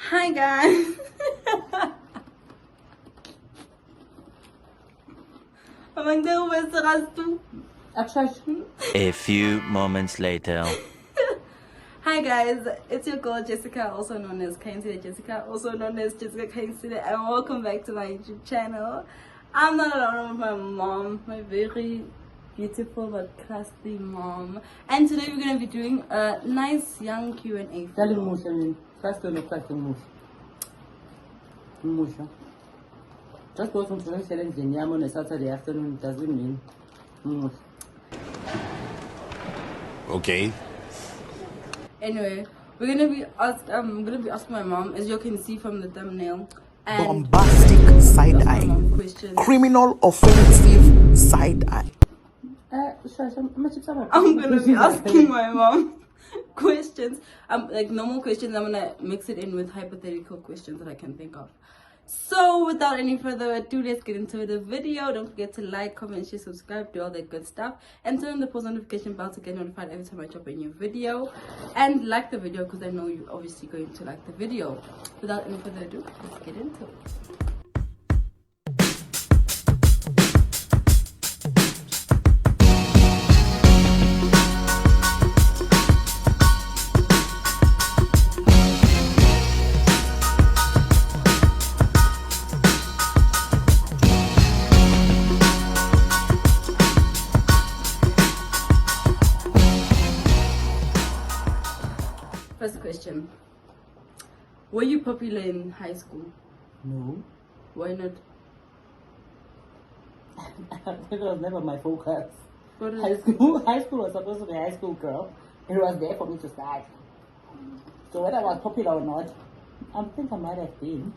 Hi guys. A few moments later. Hi guys, it's your girl Jessica, also known as KhanyisileJessica, also known as JessicaKhanyisile, and welcome back to my YouTube channel. I'm not alone with my mom, my very beautiful but classy mom, and today we're going to be doing a nice young Q&A. Just go from challenge in Yam on a Saturday afternoon doesn't mean. Okay. Anyway, we're gonna be I'm gonna be asking my mom, as you can see from the thumbnail, and bombastic side eye, criminal offensive side eye. I'm gonna be asking my mom questions, like normal questions. I'm gonna mix it in with hypothetical questions that I can think of. So without any further ado, let's get into the video. Don't forget to like, comment, share, subscribe, do all that good stuff, and turn on the post notification bell to get notified every time I drop a new video. And like the video, because I know you're obviously going to like the video. Without any further ado, let's get into it. First question. Were you popular in high school? No. Why not? It was never my focus. What is High school was supposed to be a high school girl. It was there for me to start. So whether I was popular or not, I think I might have been.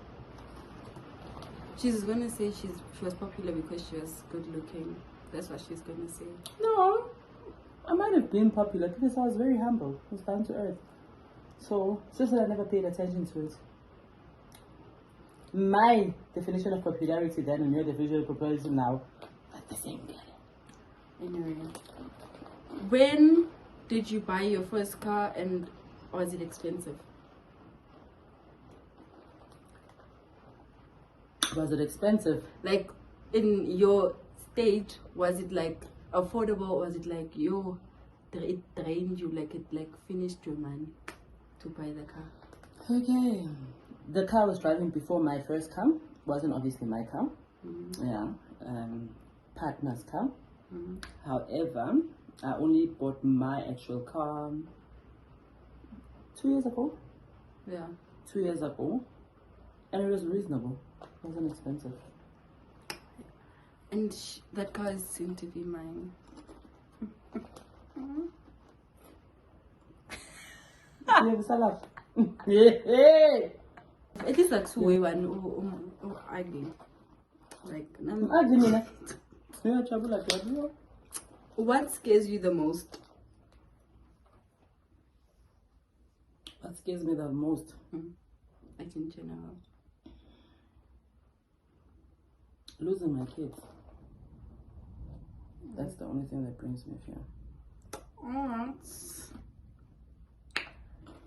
She's gonna say she was popular because she was good looking. That's what she's gonna say. No, I might have been popular because I was very humble. I was down to earth. So, it's just that I never paid attention to it. My definition of popularity then and your definition of popularity now are the same thing. Anyway, when did you buy your first car and was it expensive? Was it expensive? Like in your state, was it like affordable? Was it like it drained you, like it like finished your money to buy the car? Okay. The car I was driving before my first car wasn't obviously my car. Yeah. Partner's car. However, I only bought my actual car 2 years ago. Yeah. 2 years ago. And it was reasonable. It wasn't expensive. And that car is soon to be mine. You have a salad. Yeah. It is like two-way one ugly. Like what scares you the most? What scares me the most? Like in general. Losing my kids. That's the only thing that brings me fear.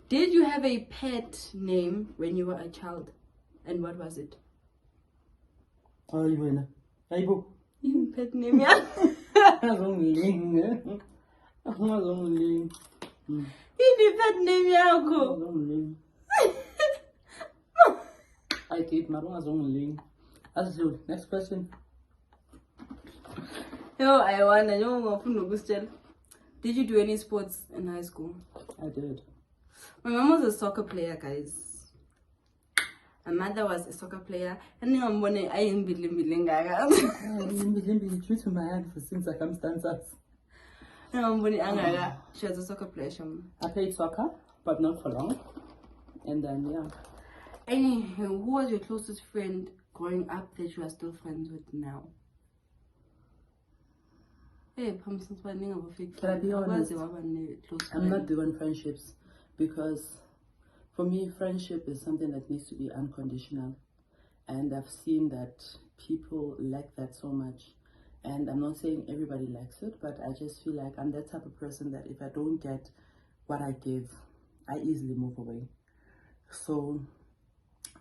Did you have a pet name when you were a child? And what was it? Oh, you win. Aibo. Pet name, yeah. Pet name yakho. I did my next question. Yo, I wonder. Did you do any sports in high school? I did. My mom was a soccer player, guys. My mother was a soccer player, and I'm wondering, I am due to my hand for some circumstances. She was a soccer player. I played soccer, but not for long. And then, yeah. Anywho, who was your closest friend growing up that you are still friends with now? Hey, can I be honest? I'm not doing friendships because for me, friendship is something that needs to be unconditional. And I've seen that people lack that so much. And I'm not saying everybody likes it, but I just feel like I'm that type of person that if I don't get what I give, I easily move away. So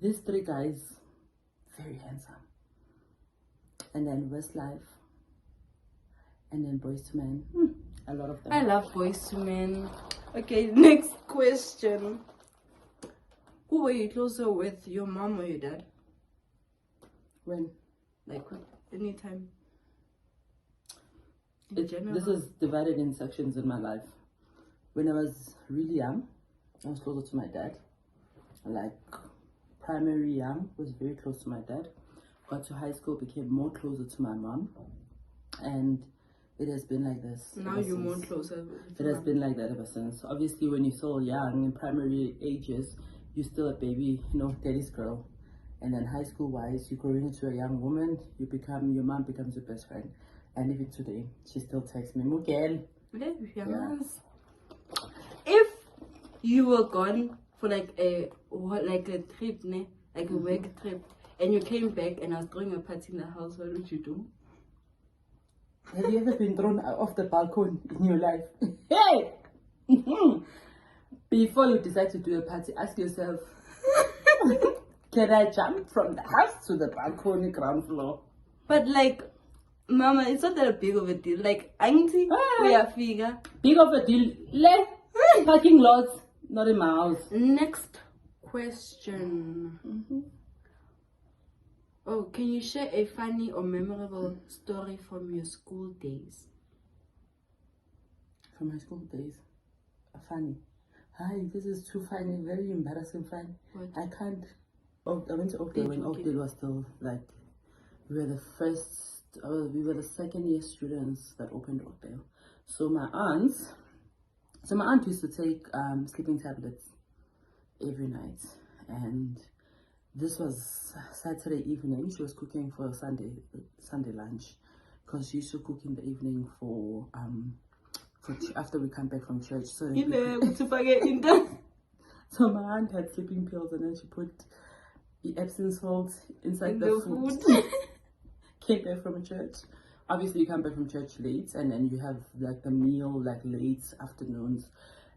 These 3 guys, very handsome. And then Westlife. And then Boys to Men. A lot of them. I love Boys to Men. Okay, next question. Who were you closer with, your mom or your dad? When? Like, anytime. In general. This is divided in sections in my life. When I was really young, I was closer to my dad. Like, primary young, was very close to my dad. Got to high school, became more closer to my mom. And it has been like this. Now you're more closer. It has been like that ever since. Obviously, when you're so young, in primary ages, you're still a baby, you know, daddy's girl. And then high school wise, you grow into a young woman, your mom becomes your best friend. And even today, she still texts me, Mugel. Yeah. If you were gone for like a trip, ne? Like a work trip, and you came back and I was throwing a party in the house, what would you do? Have you ever been thrown off the balcony in your life? Hey! Before you decide to do a party, ask yourself, can I jump from the house to the balcony ground floor? But like, Mama, it's not that big of a deal. Like, auntie, we are figure. Big of a deal. Parking lots, not in my house. Next question. Oh, can you share a funny or memorable story from your school days? From my school days? Funny. Hi, this is too funny. Very embarrassing funny. What? I can't. Oh, I went to Oakdale when Oakdale was still like, we were the second year students that opened Oakdale. So my aunt used to take sleeping tablets every night, and this was Saturday evening. She was cooking for Sunday lunch, because she used to cook in the evening for after we come back from church. So so my aunt had sleeping pills, and then she put the Epsom salt inside the food. Came back from church. Obviously, you come back from church late, and then you have like the meal like late afternoons,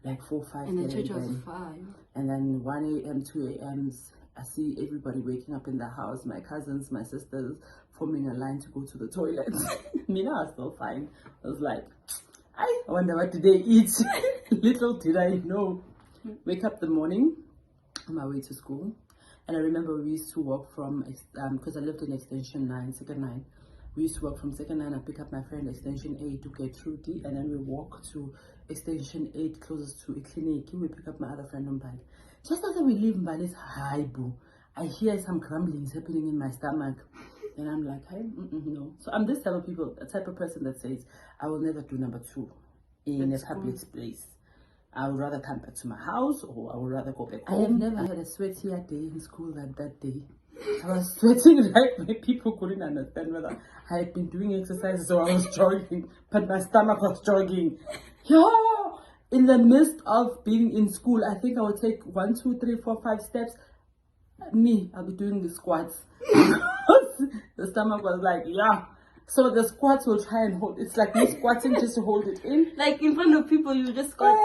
like 4, 5. And the church was 5. And then 1 a.m., 2 a.m. I see everybody waking up in the house. My cousins, my sisters, forming a line to go to the toilet. Me, I was still fine. I was like, I wonder what did they eat. Little did I know. Wake up the morning on my way to school. And I remember we used to walk from, because I lived in Extension 9, Second 9. We used to walk from Second 9 and pick up my friend Extension 8 to get through D. And then we walk to Extension 8 closest to a clinic. We pick up my other friend on bike. Just after we leave Mbali's high boo, I hear some grumblings happening in my stomach. And I'm like, hey, no. So I'm this type of person that says, I will never do number 2 in a public place. I would rather come back to my house, or I would rather go back home. I have never had a sweatier day in school than that day. I was sweating like my people couldn't understand whether I had been doing exercises or I was jogging, but my stomach was jogging. Yeah. In the midst of being in school, I think I would take 1, 2, 3, 4, 5 steps. I'll be doing the squats. The stomach was like, yeah. So the squats will try and hold. It's like me squatting just to hold it in. Like in front of people, you just squat.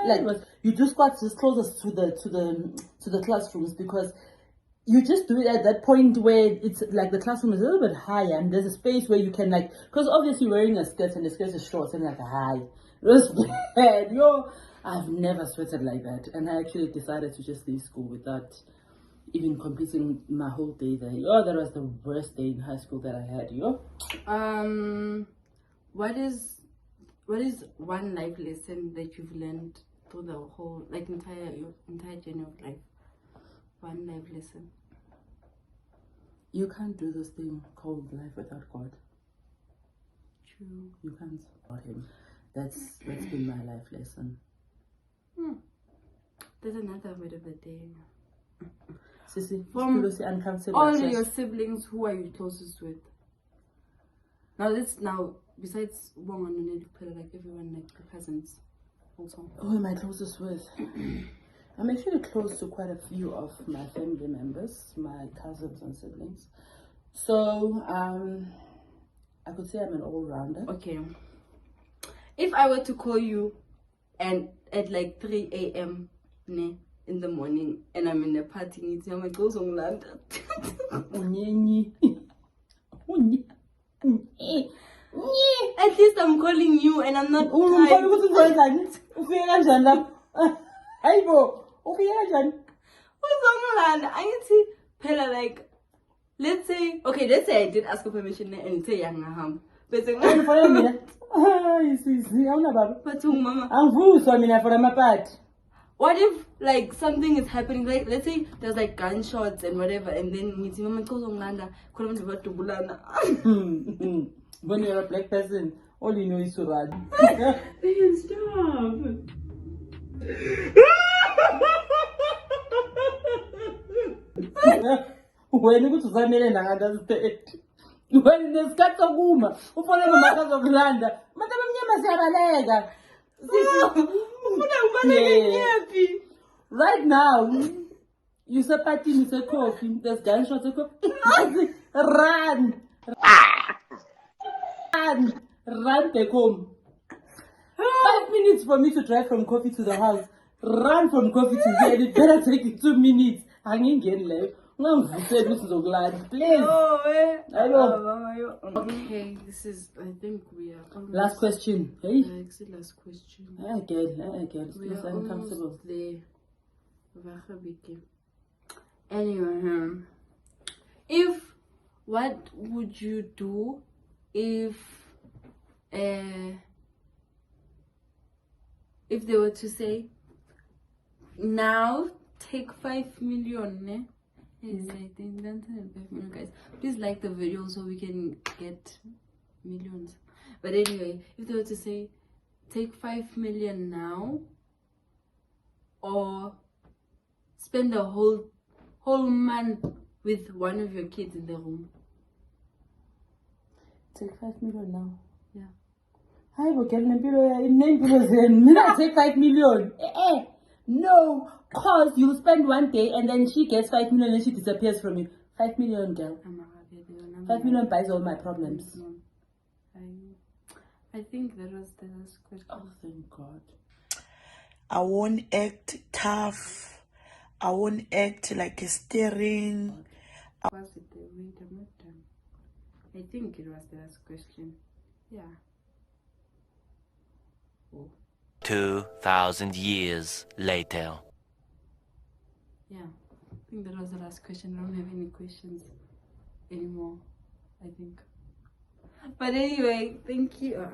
Like you do squats just closest to the classrooms, because you just do it at that point where it's like the classroom is a little bit higher and there's a space where you can like, because obviously wearing a skirt and the skirt is short and like high. It was bad. I've never sweated like that, and I actually decided to just leave school without even completing my whole day there. That was the worst day in high school that I had. What is one life lesson that you've learned through the whole your entire journey of life? One life lesson. You can't do this thing called life without God. True. You can't without Him. That's been my life lesson. There's another word of the day. From all your siblings, who are you closest with? Now besides Wong, like everyone, like the cousins also. Who am I closest with? I'm actually close to quite a few of my family members, my cousins and siblings. So I could say I'm an all-rounder. Okay. If I were to call you and at like 3 a.m. in the morning and I'm in a party, it's my goes on land. At least I'm calling you and I'm not like, let's say I did ask for permission and say young but what if like something is happening, like let's say there's like gunshots and whatever, and then when you're a black person, all you know is to run. Stop. When you go to family and understand. When the scats of woman, who follow the matters of Landa, right now, you say party, you say coffee, there's gunshots, run, run back home. 5 minutes for me to drive from coffee to the house. Run from coffee to here. It better take you 2 minutes. Hanging again left. Please. Okay, this is, I think we are almost, last question. Hey? last question. Again. We It's are uncomfortable. almost there. Anyway, what would you do if they were to say, now take 5 million, ne? Yes, I think that's 5 million, guys. Please like the video so we can get millions. But anyway, if they were to say, take 5 million now, or spend a whole month with one of your kids in the room. Take 5 million now. Yeah. Hi, we're getting a bit take 5 million. No, cause you spend 1 day and then she gets 5 million and she disappears from you. 5 million, girl. 5 million buys all my problems. I think that was the last question. Oh, thank God. I won't act tough. I won't act like a steering. Was it the wait, I'm not done. I think it was the last question. Yeah. Oh. 2,000 years later. Yeah, I think that was the last question. I don't have any questions anymore, I think. But anyway, thank you.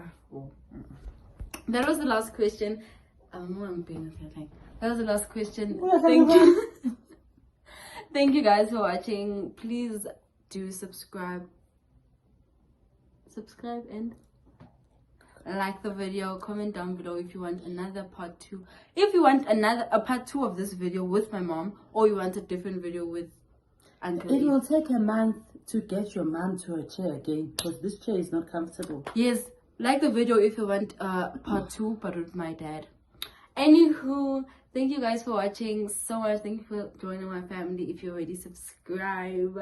That was the last question. I'm being like, that was the last question. Thank you. Thank you guys for watching. Please do subscribe and like the video. Comment down below if you want another part 2. If you want a part 2 of this video with my mom, or you want a different video with Uncle. It will take a month to get your mom to a chair again, because this chair is not comfortable. Yes, like the video if you want part 2 but with my dad. Anywho, thank you guys for watching so much. Thank you for joining my family. If you already subscribe,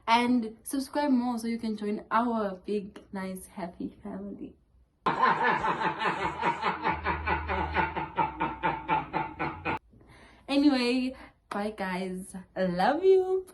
and subscribe more so you can join our big, nice, happy family. Anyway, bye guys. I love you.